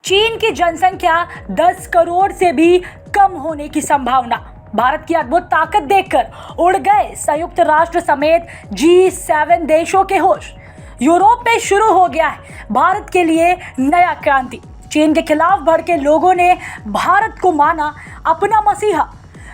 चीन की जनसंख्या 10 करोड़ से भी कम होने की संभावना। भारत की अद्भुत ताकत देखकर उड़ गए संयुक्त राष्ट्र समेत G7 देशों के होश। यूरोप में शुरू हो गया है भारत के लिए नया क्रांति। चीन के खिलाफ भड़के लोगों ने भारत को माना अपना मसीहा।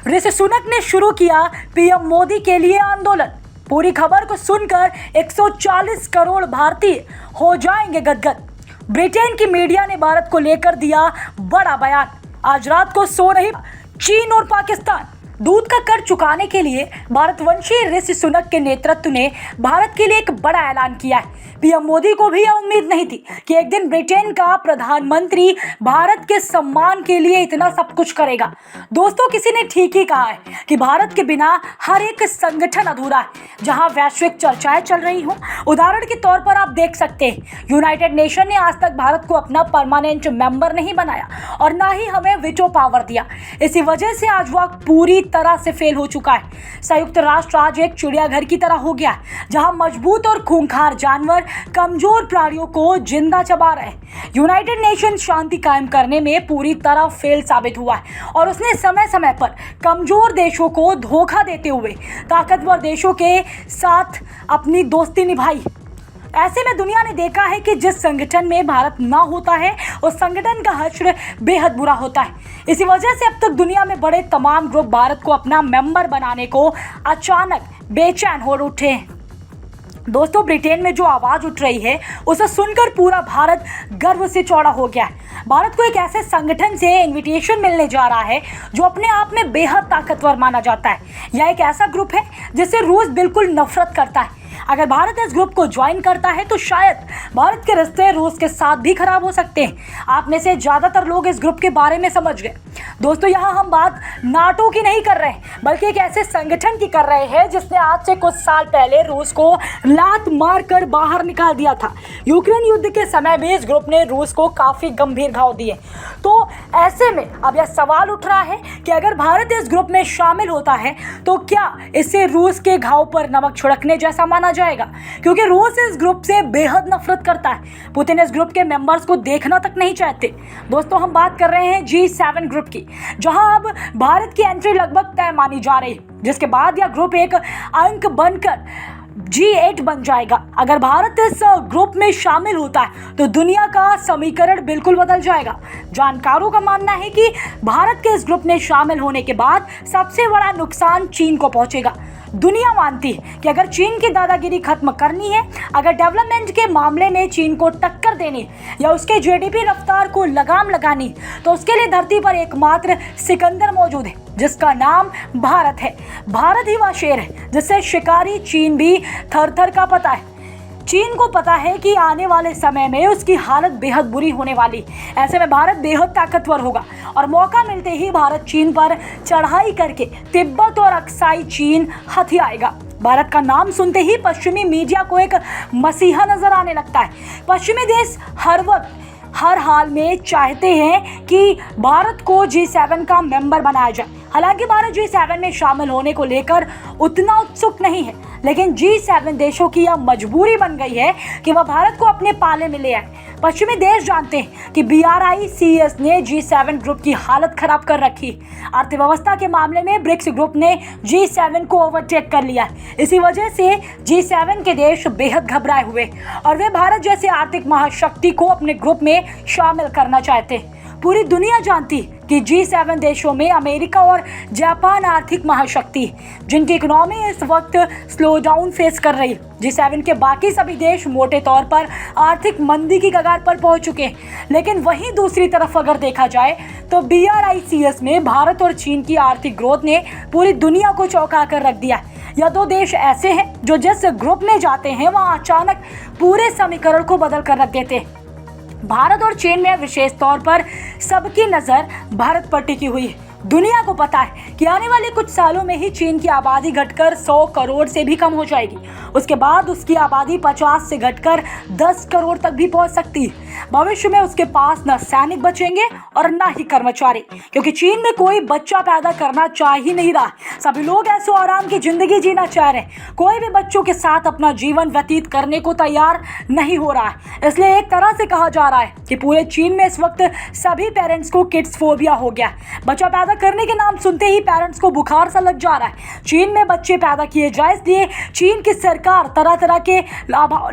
ऋषि सुनक ने शुरू किया पीएम मोदी के लिए आंदोलन। पूरी खबर को सुनकर 140 करोड़ भारतीय हो जाएंगे गदगद। ब्रिटेन की मीडिया ने भारत को लेकर दिया बड़ा बयान। आज रात को सो रही चीन और पाकिस्तान। दूध का कर चुकाने के लिए भारतवंशी ऋषि सुनक के नेतृत्व ने भारत के लिए एक बड़ा ऐलान किया है। पीएम मोदी को भी यह उम्मीद नहीं थी कि एक दिन ब्रिटेन का प्रधानमंत्री भारत के सम्मान के लिए इतना सब कुछ करेगा। दोस्तों, किसी ने ठीक ही कहा है कि भारत के बिना हर एक संगठन अधूरा है जहां वैश्विक चर्चाएं चल रही हों। उदाहरण के तौर पर आप देख सकते हैं, यूनाइटेड नेशन ने आज तक भारत को अपना परमानेंट मेंबर नहीं बनाया और ना ही हमें वीटो पावर दिया। इसी वजह से आज वह पूरी तरह से फेल हो चुका है। संयुक्त राष्ट्र आज एक चिड़ियाघर की तरह हो गया है जहां मजबूत और खूंखार जानवर कमजोर प्राणियों को जिंदा चबा रहे हैं। यूनाइटेड नेशन शांति कायम करने में पूरी तरह फेल साबित हुआ है और उसने समय समय पर कमजोर देशों को धोखा देते हुए ताकतवर देशों के साथ अपनी दोस्ती निभाई। ऐसे में दुनिया ने देखा है कि जिस संगठन में भारत ना होता है उस संगठन का हश्र बेहद बुरा होता है। इसी वजह से अब तक दुनिया में बड़े तमाम ग्रुप भारत को अपना मेंबर बनाने को अचानक बेचैन हो उठे हैं। दोस्तों, ब्रिटेन में जो आवाज उठ रही है उसे सुनकर पूरा भारत गर्व से चौड़ा हो गया है। भारत को एक ऐसे संगठन से इनविटेशन मिलने जा रहा है जो अपने आप में बेहद ताकतवर माना जाता है। यह एक ऐसा ग्रुप है जिससे रूस बिल्कुल नफरत करता है। अगर भारत इस ग्रुप को ज्वाइन करता है तो शायद भारत के रिश्ते रूस के साथ भी खराब हो सकते हैं। आप में से ज़्यादातर लोग इस ग्रुप के बारे में समझ गए। दोस्तों, यहाँ हम बात नाटो की नहीं कर रहे हैं बल्कि एक ऐसे संगठन की कर रहे हैं जिसने आज से कुछ साल पहले रूस को लात मार कर बाहर निकाल दिया था। यूक्रेन युद्ध के समय भी इस ग्रुप ने रूस को काफ़ी गंभीर घाव दिए। तो ऐसे में अब यह सवाल उठ रहा है कि अगर भारत इस ग्रुप में शामिल होता है तो क्या इससे रूस के घाव पर नमक छिड़कने जैसा माना जाएगा, क्योंकि रूस इस ग्रुप से बेहद नफरत करता है। पुतिन इस ग्रुप के मेंबर्स को देखना तक नहीं चाहते। दोस्तों, हम बात कर रहे हैं G7 ग्रुप की, जहां अब भारत की एंट्री लगभग तय मानी जा रही है, जिसके बाद यह ग्रुप एक अंक बनकर G8 बन जाएगा। अगर भारत इस ग्रुप में शामिल होता है तो दुनिया का समीकरण बिल्कुल बदल जाएगा। जानकारों का मानना है कि भारत के इस ग्रुप में शामिल होने के बाद सबसे बड़ा नुकसान चीन को पहुंचेगा। दुनिया मानती है कि अगर चीन की दादागिरी खत्म करनी है, अगर डेवलपमेंट के मामले में चीन को टक्कर देनी या उसके जीडीपी रफ्तार को लगाम लगानी, तो उसके लिए धरती पर एकमात्र सिकंदर मौजूद है जिसका नाम भारत है। भारत ही वह शेर है जिससे शिकारी चीन भी थर-थर कांपता है। चीन को पता है कि आने वाले समय में उसकी हालत बेहद बुरी होने वाली। ऐसे में भारत बेहद ताकतवर होगा और मौका मिलते ही भारत चीन पर चढ़ाई करके तिब्बत और अक्साई चीन हथियाएगा। भारत का नाम सुनते ही पश्चिमी मीडिया को एक मसीहा नजर आने लगता है। पश्चिमी देश हर वक्त हर हाल में चाहते हैं कि भारत को G7 का मेंबर बनाया जाए। हालांकि भारत G7 में शामिल होने को लेकर उतना उत्सुक नहीं है, लेकिन G7 देशों की यह मजबूरी बन गई है कि वह भारत को अपने पाले में ले आए। पश्चिमी देश जानते हैं कि BRICS ने G7 ग्रुप की हालत खराब कर रखी। अर्थव्यवस्था के मामले में ब्रिक्स ग्रुप ने G7 को ओवरटेक कर लिया। इसी वजह से G7 के देश बेहद घबराए हुए और वे भारत जैसे आर्थिक महाशक्ति को अपने ग्रुप में शामिल करना चाहते हैं। पूरी दुनिया जानती कि G7 देशों में अमेरिका और जापान आर्थिक महाशक्ति जिनकी इकोनॉमी इस वक्त स्लो डाउन फेस कर रही है। G7 के बाकी सभी देश मोटे तौर पर आर्थिक मंदी की कगार पर पहुंच चुके हैं। लेकिन वहीं दूसरी तरफ अगर देखा जाए तो BRICS में भारत और चीन की आर्थिक ग्रोथ ने पूरी दुनिया को चौंका कर रख दिया। यह दो देश ऐसे हैं जो जिस ग्रुप में जाते हैं वहां अचानक पूरे समीकरण को बदल कर रख देते हैं। भारत और चीन में विशेष तौर पर सबकी नज़र भारत पर टिकी हुई है। दुनिया को पता है कि आने वाले कुछ सालों में ही चीन की आबादी घटकर 100 करोड़ से भी कम हो जाएगी। उसके बाद उसकी आबादी 50 से घटकर 10 करोड़ तक भी पहुंच सकती है। भविष्य में उसके पास न सैनिक बचेंगे और न ही कर्मचारी, क्योंकि चीन में कोई बच्चा पैदा करना चाह ही नहीं रहा। सभी लोग ऐसो आराम की जिंदगी जीना चाह रहे हैं। कोई भी बच्चों के साथ अपना जीवन व्यतीत करने को तैयार नहीं हो रहा है। इसलिए एक तरह से कहा जा रहा है कि पूरे चीन में इस वक्त सभी पेरेंट्स को किड्स फोबिया हो गया है। बच्चा पैदा करने के नाम सुनते ही पेरेंट्स को बुखार सा लग जा रहा है। चीन में बच्चे पैदा किए जाए, इसलिए चीन की सरकार तरह तरह के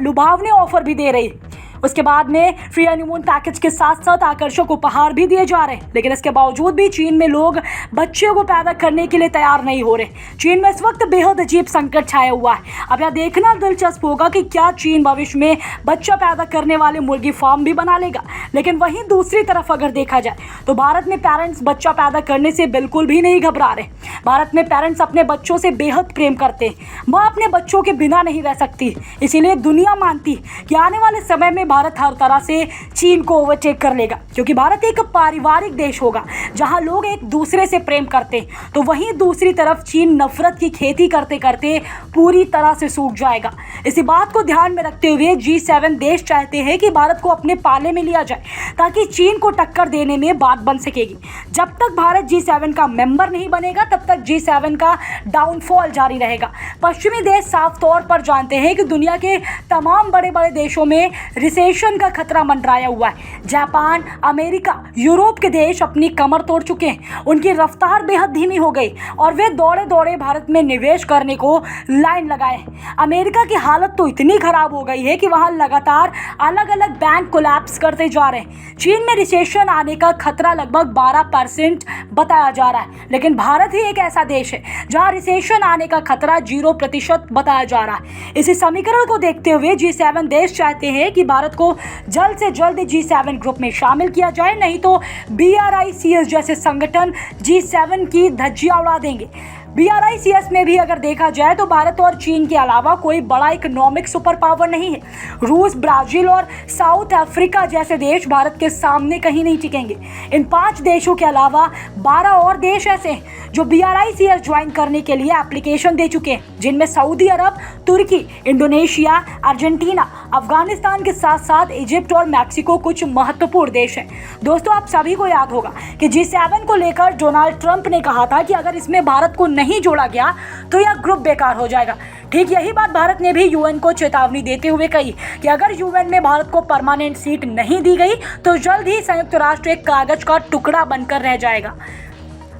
लुभावने ऑफर भी दे रही है। उसके बाद में फ्री हनीमून पैकेज के साथ साथ आकर्षक उपहार भी दिए जा रहे हैं। लेकिन इसके बावजूद भी चीन में लोग बच्चे को पैदा करने के लिए तैयार नहीं हो रहे। चीन में इस वक्त बेहद अजीब संकट छाया हुआ है। अब यह देखना दिलचस्प होगा कि क्या चीन भविष्य में बच्चा पैदा करने वाले मुर्गी फार्म भी बना लेगा। लेकिन वहीं दूसरी तरफ अगर देखा जाए तो भारत में पेरेंट्स बच्चा पैदा करने से बिल्कुल भी नहीं घबरा रहे। भारत में पेरेंट्स अपने बच्चों से बेहद प्रेम करते हैं। माँ अपने बच्चों के बिना नहीं रह सकती। इसीलिए दुनिया मानती है कि आने वाले समय में भारत हर तरह से चीन को ओवरटेक कर लेगा, क्योंकि भारत एक पारिवारिक देश होगा जहां लोग एक दूसरे से प्रेम करते हैं। तो वहीं दूसरी तरफ चीन नफरत की खेती करते करते पूरी तरह से सूख जाएगा। इसी बात को ध्यान में रखते हुए G7 देश चाहते हैं कि भारत को अपने पाले में लिया जाए, ताकि चीन को टक्कर देने में बात बन सकेगी। जब तक भारत G7 का मेंबर नहीं बनेगा तब तक G7 का डाउनफॉल जारी रहेगा। पश्चिमी देश साफ तौर पर जानते हैं कि दुनिया के तमाम बड़े बड़े देशों में रिसेशन का खतरा मंडराया हुआ है। जापान, अमेरिका, यूरोप के देश अपनी कमर तोड़ चुके हैं। उनकी रफ्तार बेहद धीमी हो गई और वे दौड़े दौड़े भारत में निवेश करने को लाइन लगाए। अमेरिका की हालत तो इतनी खराब हो गई है कि वहां लगातार अलग अलग बैंक कोलैप्स करते जा रहे हैं। चीन में रिसेशन आने का खतरा लगभग 12% बताया जा रहा है। लेकिन भारत ही एक ऐसा देश है जहां रिसेशन आने का खतरा 0% बताया जा रहा है। इसी समीकरण को देखते हुए G7 देश चाहते हैं कि भारत को जल्द से जल्द G7 ग्रुप में शामिल किया जाए, नहीं तो BRICS जैसे संगठन G7 की धज्जियां उड़ा देंगे। BRICS में भी अगर देखा जाए तो भारत और चीन के अलावा कोई बड़ा इकोनॉमिक सुपर पावर नहीं है। रूस, ब्राजील और साउथ अफ्रीका जैसे देश भारत के सामने कहीं नहीं टिकेंगे। इन 5 देशों के अलावा 12 और देश ऐसे हैं जो BRICS ज्वाइन करने के लिए एप्लीकेशन दे चुके हैं, जिनमें सऊदी अरब, तुर्की, इंडोनेशिया, अर्जेंटीना, अफगानिस्तान के साथ साथ इजिप्ट और मैक्सिको कुछ महत्वपूर्ण देश हैं। दोस्तों, आप सभी को याद होगा कि G7 को लेकर डोनाल्ड ट्रंप ने कहा था कि अगर इसमें भारत को नहीं जोड़ा गया तो यह ग्रुप बेकार हो जाएगा। ठीक यही बात भारत ने भी UN को चेतावनी देते हुए कही कि अगर UN में भारत को परमानेंट सीट नहीं दी गई तो जल्द ही संयुक्त राष्ट्र एक कागज का टुकड़ा बनकर रह जाएगा।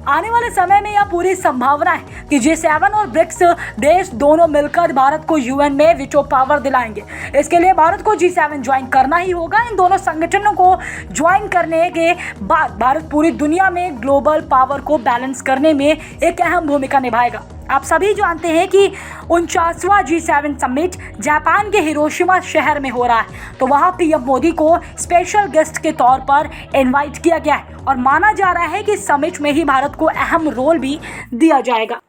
आने वाले समय में यह पूरी संभावना है कि G7 और ब्रिक्स देश दोनों मिलकर भारत को UN में वीटो पावर दिलाएंगे। इसके लिए भारत को G7 ज्वाइन करना ही होगा। इन दोनों संगठनों को ज्वाइन करने के बाद भारत पूरी दुनिया में ग्लोबल पावर को बैलेंस करने में एक अहम भूमिका निभाएगा। आप सभी जानते हैं कि 49वां G7 समिट जापान के हिरोशिमा शहर में हो रहा है, तो वहाँ PM मोदी को स्पेशल गेस्ट के तौर पर इनवाइट किया गया है और माना जा रहा है कि समिट में ही भारत को अहम रोल भी दिया जाएगा।